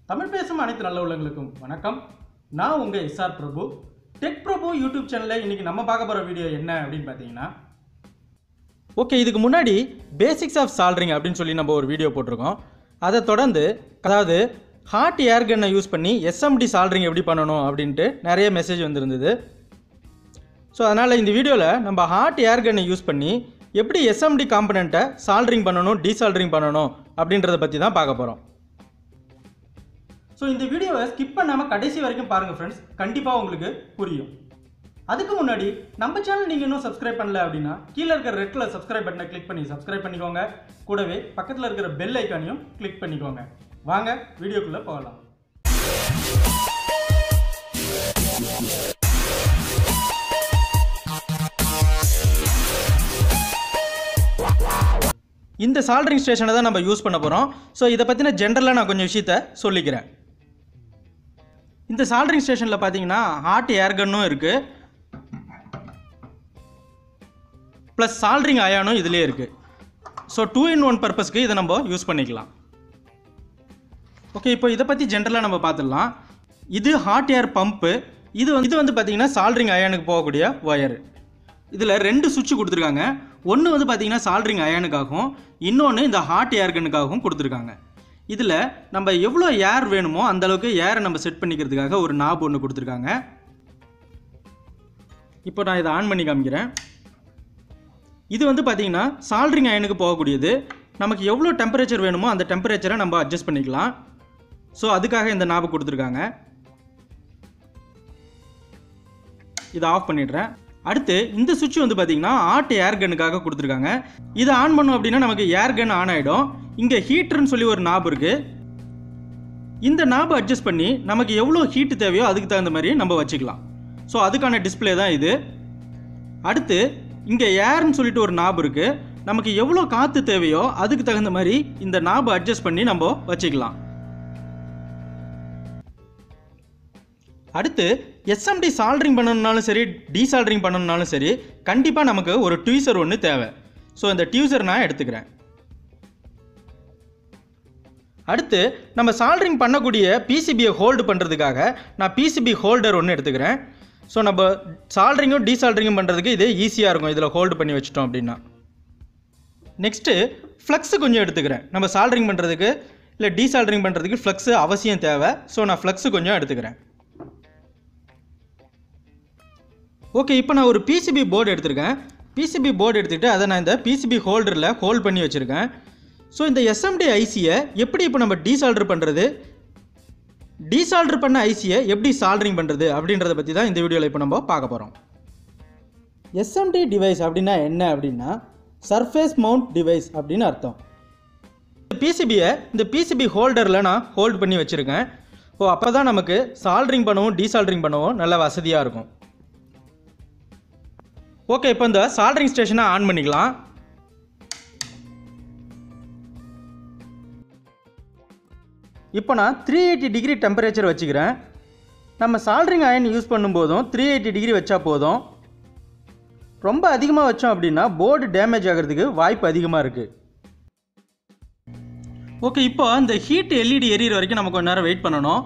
தமிழ் பேசும் அனைத்து நல்ல உள்ளங்களுக்கும் வணக்கம். நான் உங்க எஸ்ஆர் பிரபு. டெக் பிரபு யூடியூப் சேனல்ல இன்னைக்கு நம்ம பார்க்க போற வீடியோ என்ன அப்படின்னு பார்த்தீங்கன்னா, ஓகே, இதுக்கு முன்னாடி பேசிக்ஸ் ஆஃப் சால்டரிங் அப்படின்னு சொல்லி நம்ம ஒரு வீடியோ போட்டிருக்கோம். அதை தொடர்ந்து அதாவது ஹாட் ஏர் கன்னை யூஸ் பண்ணி எஸ்எம்டி சால்டரிங் எப்படி பண்ணணும் அப்படின்ட்டு நிறைய மெசேஜ் வந்திருந்தது. ஸோ அதனால் இந்த வீடியோவில் நம்ம ஹாட் ஏர் கன்னை யூஸ் பண்ணி எப்படி எஸ்எம்டி காம்பனண்ட்டை சால்டரிங் பண்ணணும், டீசால்டரிங் பண்ணணும் அப்படின்றத பற்றி தான் பார்க்க போகிறோம். ஸோ இந்த வீடியோவை ஸ்கிப் பண்ணாமல் கடைசி வரைக்கும் பாருங்கள் ஃப்ரெண்ட்ஸ், கண்டிப்பாக உங்களுக்கு புரியும். அதுக்கு முன்னாடி நம்ம சேனல் நீங்கள் இன்னும் சப்ஸ்கிரைப் பண்ணல அப்படின்னா கீழே இருக்கிற ரெட் கலர் சப்ஸ்கிரைப் பட்டனை கிளிக் பண்ணி சப்ஸ்கிரைப் பண்ணிக்கோங்க. கூடவே பக்கத்தில் இருக்கிற பெல் ஐக்கானையும் கிளிக் பண்ணிக்கோங்க. வாங்க வீடியோக்குள்ளே போகலாம். இந்த சால்டரிங் ஸ்டேஷனை தான் நம்ம யூஸ் பண்ண போகிறோம். ஸோ இதை பற்றின ஜென்ரலாக நான் கொஞ்சம் விஷயத்தை சொல்லிக்கிறேன். இந்த சால்டரிங் ஸ்டேஷனில் பார்த்தீங்கன்னா ஹாட் ஏர் கன்னும் இருக்குது, ப்ளஸ் சால்டரிங் அயானும் இதிலே இருக்குது. ஸோ 2-in-1 பர்பஸ்க்கு இதை நம்ம யூஸ் பண்ணிக்கலாம். ஓகே, இப்போ இதை பற்றி ஜென்ரலாக நம்ம பார்த்துடலாம். இது ஹாட் ஏர் பம்ப்பு. இது வந்து பார்த்தீங்கன்னா சால்டரிங் அயானுக்கு போகக்கூடிய ஒயர். இதில் 2 சுவிட்ச் கொடுத்துருக்காங்க. ஒன்று வந்து பார்த்தீங்கன்னா சால்டரிங் அயானுக்காகவும், இன்னொன்று இந்த ஹாட் ஏர் கன்னுக்காகவும் கொடுத்துருக்காங்க. இதில் நம்ம எவ்வளோ ஏர் வேணுமோ அந்தளவுக்கு ஏரை நம்ம செட் பண்ணிக்கிறதுக்காக ஒரு நாப் ஒன்று கொடுத்துருக்காங்க. இப்போ நான் இதை ஆன் பண்ணி காமிக்கிறேன். இது வந்து பார்த்தீங்கன்னா சால்டரிங் அயனுக்கு போகக்கூடியது. நமக்கு எவ்வளோ டெம்பரேச்சர் வேணுமோ அந்த டெம்பரேச்சரை நம்ம அட்ஜஸ்ட் பண்ணிக்கலாம். ஸோ அதுக்காக இந்த நாபை கொடுத்துருக்காங்க. இதை ஆஃப் பண்ணிடுறேன். அடுத்து இந்த சுவிட்ச் வந்து பார்த்தீங்கன்னா ஹாட் ஏர் கன்னுக்காக கொடுத்துருக்காங்க. இதை ஆன் பண்ணோம் அப்படின்னா நமக்கு ஏர் கன் ஆன் ஆகிடும். இங்கே ஹீட்டர்னு சொல்லி ஒரு நாப் இருக்குது. இந்த நாபை அட்ஜஸ்ட் பண்ணி நமக்கு எவ்வளோ ஹீட்டு தேவையோ அதுக்கு தகுந்த மாதிரி நம்ம வச்சுக்கலாம். ஸோ அதுக்கான டிஸ்பிளே தான் இது. அடுத்து இங்கே ஏர்னு சொல்லிட்டு ஒரு நாப் இருக்குது. நமக்கு எவ்வளோ காற்று தேவையோ அதுக்கு தகுந்த மாதிரி இந்த நாபை அட்ஜஸ்ட் பண்ணி நம்ம வச்சுக்கலாம். அடுத்து எஸ்எம்டி சால்டரிங் பண்ணணுன்னாலும் சரி, டீசால்டரிங் பண்ணணுன்னாலும் சரி, கண்டிப்பாக நமக்கு ஒரு டியூசர் ஒன்று தேவை. ஸோ இந்த டியூசர் நான் எடுத்துக்கிறேன். அடுத்து நம்ம சால்டரிங் பண்ணக்கூடிய பிசிபியை ஹோல்டு பண்ணுறதுக்காக நான் பிசிபி ஹோல்டர் ஒன்று எடுத்துக்கிறேன். ஸோ நம்ம சால்டரிங்கும் டீசால்டரிங்கும் பண்ணுறதுக்கு இது ஈஸியாக இருக்கும் இதில் ஹோல்டு பண்ணி வச்சிட்டோம் அப்படின்னா. நெக்ஸ்ட்டு ஃப்ளக்ஸு கொஞ்சம் எடுத்துக்கிறேன். நம்ம சால்டரிங் பண்ணுறதுக்கு இல்லை டீசால்டரிங் பண்ணுறதுக்கு ஃப்ளக்ஸு அவசியம் தேவை. ஸோ நான் ஃப்ளக்ஸு கொஞ்சம் எடுத்துக்கிறேன். ஓகே, இப்போ நான் ஒரு பிசிபி போர்டு எடுத்திருக்கேன். பிசிபி போர்டு எடுத்துக்கிட்டு அதை நான் இந்த பிசிபி ஹோல்டரில் ஹோல்ட் பண்ணி வச்சுருக்கேன். ஸோ இந்த எஸ்எம்டி ஐசியை எப்படி இப்போ நம்ம டீசால்டர் பண்ணுறது, டீசால்டர் பண்ண ஐசியை எப்படி சால்டரிங் பண்ணுறது அப்படின்றத பற்றி தான் இந்த வீடியோவில் இப்போ நம்ம பார்க்க போகிறோம். எஸ்எம்டி டிவைஸ் அப்படின்னா என்ன அப்படின்னா சர்ஃபேஸ் மவுண்ட் டிவைஸ் அப்படின்னு அர்த்தம். இந்த பிசிபியை இந்த பிசிபி ஹோல்டரில் நான் ஹோல்ட் பண்ணி வச்சுருக்கேன். அப்போ தான் நமக்கு சால்டரிங் பண்ணவும் டீசால்டரிங் பண்ணவும் நல்ல வசதியாக இருக்கும். ஓகே, இப்போ இந்த சால்டரிங் ஸ்டேஷனை ஆன் பண்ணிக்கலாம். இப்போ நான் 380 டிகிரி டெம்பரேச்சர் வச்சுக்கிறேன். நம்ம சால்டரிங் அயன் யூஸ் பண்ணும்போதும் 380 டிகிரி வச்சா போதும். ரொம்ப அதிகமாக வச்சோம் அப்படின்னா போர்டு டேமேஜ் ஆகிறதுக்கு வாய்ப்பு அதிகமாக இருக்குது. ஓகே, இப்போ இந்த ஹீட் எல்இடி எரியிற வரைக்கும் நம்ம கொஞ்சம் நேரம் வெயிட் பண்ணணும்.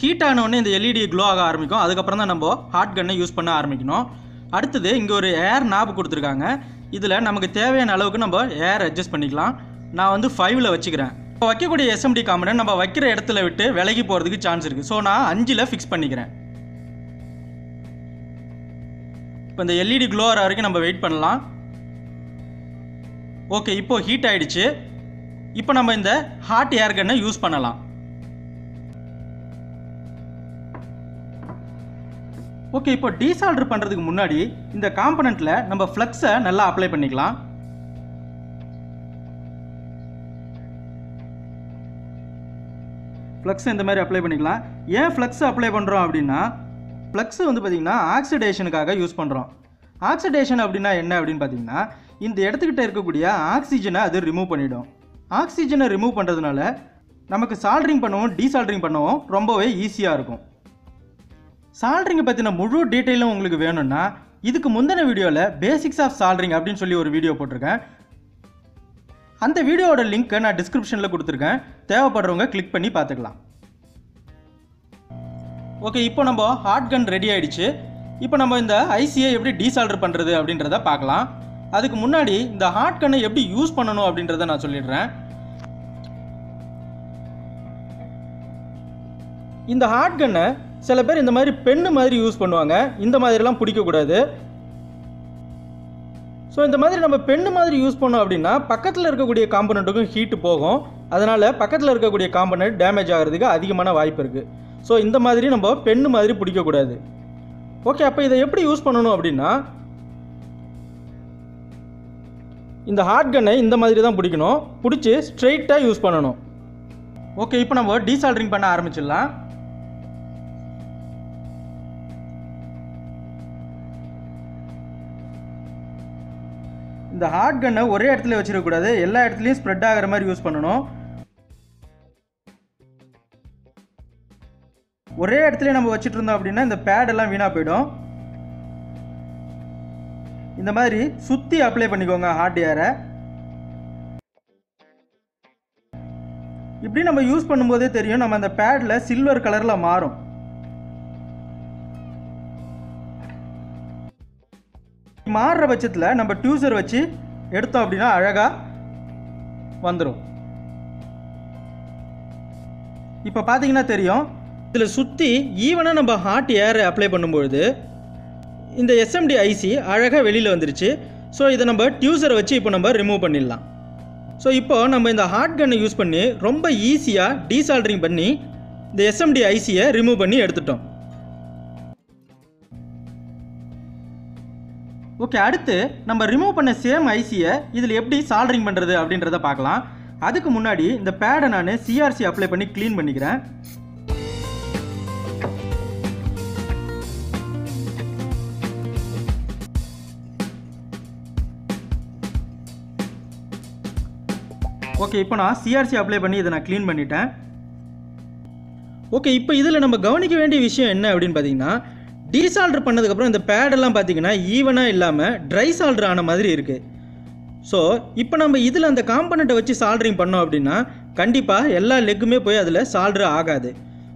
ஹீட் ஆனவுடனே இந்த எல்இடி க்ளோ ஆக ஆரம்பிக்கும். அதுக்கப்புறம் தான் நம்ம ஹாட் கன்னை யூஸ் பண்ண ஆரம்பிக்கணும். அடுத்தது இங்கே ஒரு ஏர் நாப் கொடுத்துருக்காங்க. இதில் நமக்கு தேவையான அளவுக்கு நம்ம ஏர் அட்ஜஸ்ட் பண்ணிக்கலாம். நான் வந்து 5ல் வச்சுக்கிறேன். இப்போ வைக்கக்கூடிய எஸ்எம்டி காம்பனன்ட் நம்ம வைக்கிற இடத்துல விட்டு விலகி போகிறதுக்கு சான்ஸ் இருக்குது. ஸோ நான் 5ல் ஃபிக்ஸ் பண்ணிக்கிறேன். இப்போ இந்த எல்இடி க்ளோ ஆகிற வரைக்கும் நம்ம வெயிட் பண்ணலாம். ஓகே, இப்போ ஹீட் ஆகிடுச்சு. இப்போ நம்ம இந்த ஹாட் ஏர் கன்னை யூஸ் பண்ணலாம். ஓகே, இப்போ டீசால்டர் பண்ணுறதுக்கு முன்னாடி இந்த காம்பனண்ட்டில் நம்ம ஃப்ளக்ஸை நல்லா அப்ளை பண்ணிக்கலாம். ஃப்ளக்ஸ் இந்த மாதிரி அப்ளை பண்ணிக்கலாம். ஏன் ஃப்ளக்ஸ் அப்ளை பண்ணுறோம் அப்படின்னா, ஃப்ளக்ஸ் வந்து பார்த்திங்கன்னா ஆக்சிடேஷனுக்காக யூஸ் பண்ணுறோம். ஆக்சிடேஷன் அப்படின்னா என்ன அப்படின்னு பார்த்தீங்கன்னா, இந்த இடத்துக்கிட்ட இருக்கக்கூடிய ஆக்சிஜனை அது ரிமூவ் பண்ணிவிடும். ஆக்சிஜனை ரிமூவ் பண்ணுறதுனால நமக்கு சால்டரிங் பண்ணவும் டீசால்டரிங் பண்ணவும் ரொம்பவே ஈஸியாக இருக்கும். சால்டரிங்கை பற்றின முழு டீட்டெயிலும் உங்களுக்கு வேணும்னா இதுக்கு முந்தின வீடியோவில் பேசிக்ஸ் ஆஃப் சால்டரிங் அப்படின்னு சொல்லி ஒரு வீடியோ போட்டிருக்கேன். அந்த வீடியோவோட லிங்க்கை நான் டிஸ்கிரிப்ஷனில் கொடுத்துருக்கேன். தேவைப்படுறவங்க கிளிக் பண்ணி பார்த்துக்கலாம். ஓகே, இப்போ நம்ம ஹாட் கன் ரெடி ஆயிடுச்சு. இப்போ நம்ம இந்த ஐசியை எப்படி டீசால்டர் பண்ணுறது அப்படின்றத பார்க்கலாம். அதுக்கு முன்னாடி இந்த ஹாட் கன்னை எப்படி யூஸ் பண்ணணும் அப்படின்றத நான் சொல்லிடுறேன். இந்த ஹாட் கன்னை சில பேர் இந்த மாதிரி பென்னு மாதிரி யூஸ் பண்ணுவாங்க. இந்த மாதிரிலாம் பிடிக்கக்கூடாது. ஸோ இந்த மாதிரி நம்ம பென்னு மாதிரி யூஸ் பண்ணோம் அப்படின்னா பக்கத்தில் இருக்கக்கூடிய காம்பனண்ட்டுக்கும் ஹீட்டு போகும். அதனால் பக்கத்தில் இருக்கக்கூடிய காம்பனண்ட் டேமேஜ் ஆகிறதுக்கு அதிகமான வாய்ப்பு இருக்குது. ஸோ இந்த மாதிரி நம்ம பென்னு மாதிரி பிடிக்கக்கூடாது. ஓகே, அப்போ இதை எப்படி யூஸ் பண்ணணும் அப்படின்னா இந்த ஹாட் கன்னை இந்த மாதிரி தான் பிடிக்கணும். பிடிச்சி ஸ்ட்ரெயிட்டாக யூஸ் பண்ணணும். ஓகே, இப்போ நம்ம டீசால்டரிங் பண்ண ஆரம்பிச்சிடலாம். இந்த ஹாட் கன்னை ஒரே இடத்துல வச்சிடக்கூடாது. எல்லா இடத்துலையும் ஸ்ப்ரெட் ஆகிற மாதிரி யூஸ் பண்ணணும். ஒரே இடத்துல நம்ம வச்சுட்டு இருந்தோம் அப்படின்னா இந்த பேட் எல்லாம் வீணாக போயிடும். இந்த மாதிரி சுற்றி அப்ளை பண்ணிக்கோங்க ஹாட் ஏரை. இப்படி நம்ம யூஸ் பண்ணும்போதே தெரியும் நம்ம அந்த பேடில் சில்வர் கலரில் மாறும். மாறுற பட்சத்தில் நம்ம டியூசர் வச்சு எடுத்தோம் அப்படின்னா அழகாக வந்துடும். இப்போ பார்த்தீங்கன்னா தெரியும், இதில் சுற்றி ஈவனாக நம்ம ஹாட் ஏரை அப்ளை பண்ணும்பொழுது இந்த எஸ்எம்டி ஐசி அழகாக வெளியில் வந்துருச்சு. ஸோ இதை நம்ம டியூசரை வச்சு இப்போ நம்ம ரிமூவ் பண்ணிடலாம். ஸோ இப்போ நம்ம இந்த ஹாட் கன்னை யூஸ் பண்ணி ரொம்ப ஈஸியாக டீசால்டரிங் பண்ணி இந்த எஸ்எம்டி ஐசியை ரிமூவ் பண்ணி எடுத்துட்டோம். ஓகே, அடுத்து நம்ம ரிமூவ் பண்ண சேம் ஐசியை இதில் எப்படி சால்டரிங் பண்ணுறது அப்படின்றத பார்க்கலாம். அதுக்கு முன்னாடி இந்த பேடை நான் சிஆர்சி அப்ளை பண்ணி க்ளீன் பண்ணிக்கிறேன். ஓகே, இப்போ நான் சிஆர்சி அப்ளை பண்ணி இதை நான் க்ளீன் பண்ணிட்டேன். ஓகே, இப்போ இதில் நம்ம கவனிக்க வேண்டிய விஷயம் என்ன அப்படின்னு பார்த்தீங்கன்னா டீசால்டர் பண்ணதுக்கப்புறம் இந்த பேடெல்லாம் பார்த்தீங்கன்னா ஈவனாக இல்லாமல் ட்ரை சால்டர் ஆன மாதிரி இருக்குது. ஸோ இப்போ நம்ம இதில் அந்த காம்பனண்ட்டை வச்சு சால்டரிங் பண்ணோம் அப்படின்னா கண்டிப்பாக எல்லா லெக்குமே போய் அதில் சால்டர் ஆகாது.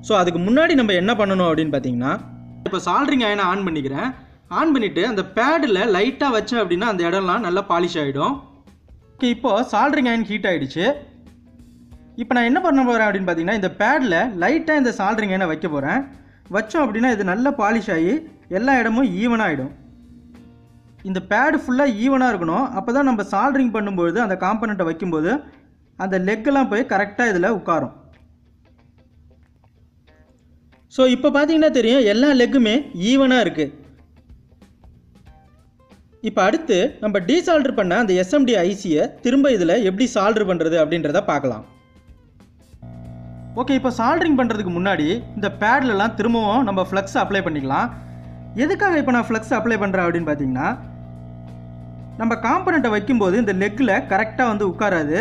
ஸோ அதுக்கு முன்னாடி நம்ம என்ன பண்ணணும் அப்படின்னு பார்த்தீங்கன்னா இப்போ சால்டரிங் அயனை ஆன் பண்ணிக்கிறேன். ஆன் பண்ணிவிட்டு அந்த பேடில் லைட்டாக வச்சேன் அப்படின்னா அந்த இடம்லாம் நல்லா பாலிஷ் ஆகிடும். ஓகே, இப்போது சால்டரிங் அயன் ஹீட் ஆகிடுச்சு. இப்போ நான் என்ன பண்ண போகிறேன் அப்படின்னு பார்த்தீங்கன்னா இந்த பேடில் லைட்டாக இந்த சால்டரிங் அயனை வைக்க போகிறேன். வச்சோம் அப்படின்னா இது நல்லா பாலிஷ் ஆகி எல்லா இடமும் ஈவனாக ஆகிடும். இந்த பேடு ஃபுல்லாக ஈவனாக இருக்கணும். அப்போ தான் நம்ம சால்டரிங் பண்ணும்போது அந்த காம்பனண்ட்டை வைக்கும்போது அந்த லெக்கெல்லாம் போய் கரெக்டாக இதில் உட்காரும். ஸோ இப்போ பார்த்தீங்கன்னா தெரியும் எல்லா லெக்குமே ஈவனாக இருக்குது. இப்போ அடுத்து நம்ம டீசால்டர் பண்ண அந்த எஸ்எம்டி ஐசியை திரும்ப இதில் எப்படி சால்டர் பண்ணுறது அப்படின்றத பார்க்கலாம். ஓகே, இப்போ சால்டரிங் பண்ணுறதுக்கு முன்னாடி இந்த பேட்லலாம் திரும்பவும் நம்ம ஃப்ளக்ஸ் அப்ளை பண்ணிக்கலாம். எதுக்காக இப்போ நான் ஃப்ளக்ஸ் அப்ளை பண்ணுறேன் அப்படின்னு பார்த்தீங்கன்னா நம்ம காம்பனண்ட்டை வைக்கும்போது இந்த லெக்கில் கரெக்டாக வந்து உட்காராது.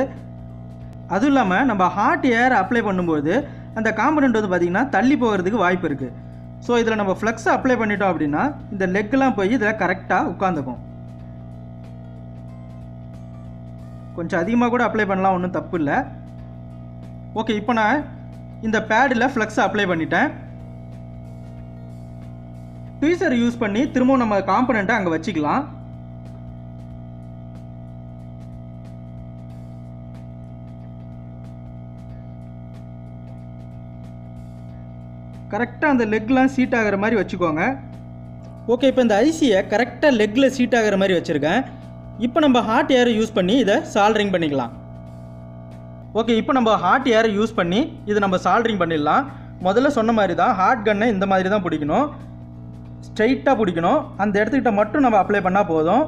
அதுவும் இல்லாமல் நம்ம ஹாட் ஏர் அப்ளை பண்ணும்போது அந்த காம்பனண்ட் வந்து பார்த்திங்கன்னா தள்ளி போகிறதுக்கு வாய்ப்பு இருக்குது. ஸோ இதில் நம்ம ஃப்ளக்ஸை அப்ளை பண்ணிட்டோம் அப்படின்னா இந்த லெக்கெலாம் போய் இதில் கரெக்டாக உட்காந்துக்கும். கொஞ்சம் அதிகமாக கூட அப்ளை பண்ணலாம், ஒன்றும் தப்பு இல்லை. ஓகே, இப்போ நான் இந்த பேடில் ஃப்ளக்ஸை அப்ளை பண்ணிட்டேன். ட்வீசர் யூஸ் பண்ணி திரும்பவும் நம்ம காம்பனண்ட்டை அங்கே வச்சுக்கலாம். கரெக்டாக அந்த லெக்லாம் சீட் ஆகிற மாதிரி வச்சுக்கோங்க. ஓகே, இப்போ இந்த ஐசியை கரெக்டாக லெக்கில் சீட் ஆகிற மாதிரி வச்சுருக்கேன். இப்போ நம்ம ஹாட் ஏரை யூஸ் பண்ணி இதை சால்டரிங் பண்ணிக்கலாம். ஓகே, இப்போ நம்ம ஹாட் ஏரை யூஸ் பண்ணி இதை நம்ம சால்டரிங் பண்ணிடலாம். முதல்ல சொன்ன மாதிரி தான் ஹாட் கன்னை இந்த மாதிரி தான் பிடிக்கணும், ஸ்ட்ரைட்டாக பிடிக்கணும். அந்த இடத்துக்கிட்ட மட்டும் நம்ம அப்ளை பண்ணால் போதும்.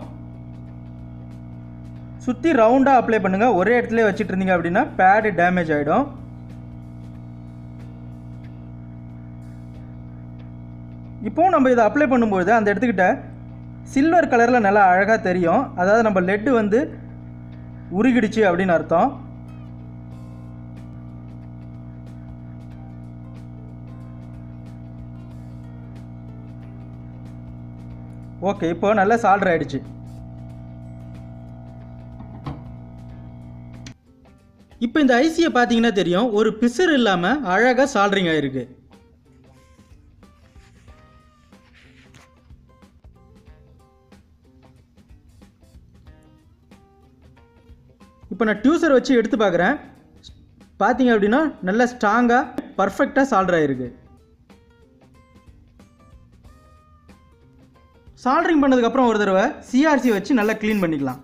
சுற்றி ரவுண்டாக அப்ளை பண்ணுங்கள். ஒரே இடத்துல வச்சுட்டு இருந்தீங்க அப்படின்னா பேடு டேமேஜ் ஆகிடும். இப்போவும் நம்ம இதை அப்ளை பண்ணும்போது அந்த இடத்துக்கிட்ட சில்வர் கலரில் நல்லா அழகாக தெரியும். அதாவது நம்ம லெட்டு வந்து உருகிடுச்சு அப்படின்னு அர்த்தம். ஓகே, இப்போ நல்லா சால்டர் ஆயிடுச்சு. இப்போ இந்த ஐசியை பார்த்தீங்கன்னா தெரியும், ஒரு பிசர் இல்லாமல் அழகாக சால்டரிங் ஆகிருக்கு. இப்போ நான் டியூசர் வச்சு எடுத்து பார்க்குறேன். பார்த்தீங்க அப்படின்னா நல்லா ஸ்ட்ராங்காக பர்ஃபெக்டாக சால்டர் ஆகிருக்கு. சால்டரிங் பண்ணதுக்கப்புறம் ஒரு தடவை சிஆர்சி வச்சு நல்லா க்ளீன் பண்ணிக்கலாம்.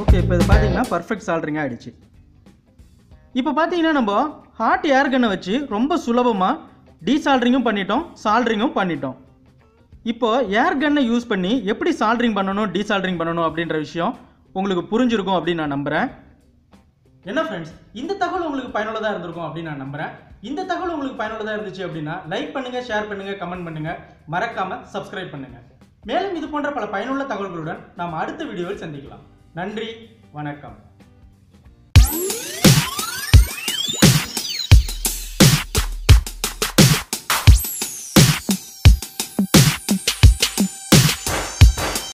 ஓகே, இப்போ இது பார்த்தீங்கன்னா பர்ஃபெக்ட் சால்டரிங் ஆகிடுச்சு. இப்போ பார்த்தீங்கன்னா நம்ம ஹாட் ஏர் கன்னை வச்சு ரொம்ப சுலபமாக டீசால்டரிங்கும் பண்ணிட்டோம், சால்டரிங்கும் பண்ணிட்டோம். இப்போ ஏர் கன்னை யூஸ் பண்ணி எப்படி சால்டரிங் பண்ணணும், டீசால்டரிங் பண்ணணும் அப்படின்ற விஷயம் உங்களுக்கு புரிஞ்சிருக்கும் அப்படின்னு நான் நம்புகிறேன். என்ன ஃப்ரெண்ட்ஸ், இந்த தகவல் உங்களுக்கு பயனுள்ளதாக இருந்திருக்கும் அப்படின்னு நான் நம்புகிறேன். இந்த தகவல் உங்களுக்கு பயனுள்ளதாக இருந்துச்சு அப்படின்னா லைக் பண்ணுங்கள், ஷேர் பண்ணுங்கள், கமெண்ட் பண்ணுங்கள், மறக்காமல் சப்ஸ்கிரைப் பண்ணுங்கள். மேலும் இது போன்ற பல பயனுள்ள தகவல்களுடன் நாம் அடுத்த வீடியோவில் சந்திக்கலாம். நன்றி, வணக்கம்.